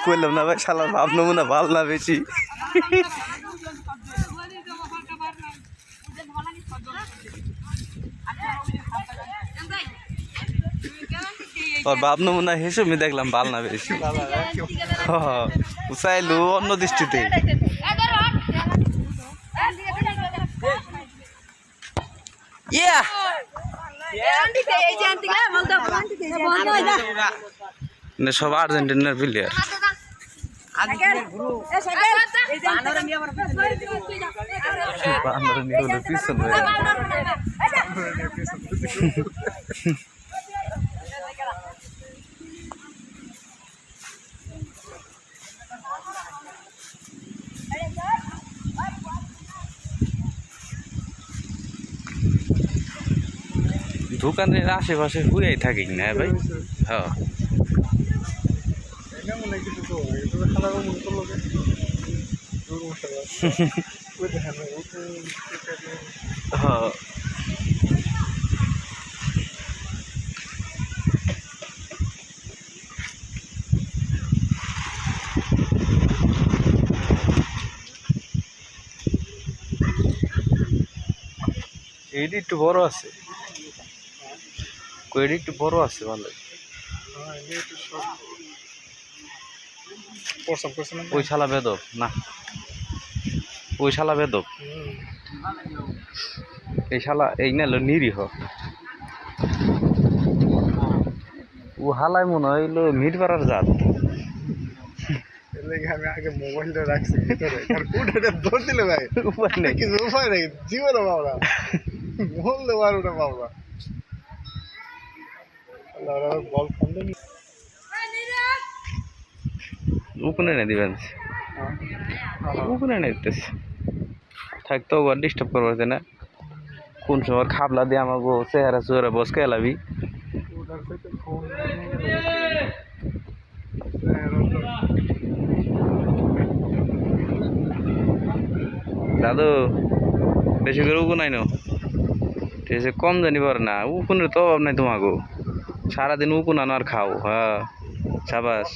কইলাম না ভাই শালার ভাব নমুনা ভাল না বেশি। ওর বাপ নমুনা হিসেবে দেখলাম ভাল না বেশি। চাইলু অন্য দৃষ্টিতে। সব আর্জেন্টিনার প্লেয়ার। দোকানের আশেপাশে ঘুরেই থাকি না ভাই। হ্যাঁ হ্যাঁ এইটি একটু বড় আছে, কোয়েডি একটু বড় আছে ভালো। ওই শালা বেদব না, ওই শালা বেদব, এই শালা এই নালো নিরীহ। ও হালায় মনে হইলো মিট পাড়ার জাত। আমি আগে মোবাইলটা রাখছি ভিতরে, দৌড় দিলে ভাই উপায় নেই, কিছু উপায় নেই, জীবনে বাবরা বললে বারোটা বাবরা বল ফোন উকুনে না দিবেন, উকুনে না দিতেছে থাকতো আবার ডিস্টার্ব করবে না। কোন সময় খাবলা দিয়ে আমাকে চেহারা চুহারা বসকে এলাবি। দাদু বেশি করে উকুন আইন, ঠিক আছে কম জানি পারে না, উকুনের তো অভাব নাই তোমাকে, সারাদিন উকুন আনো আর খাও। হ্যাঁ সাবাস।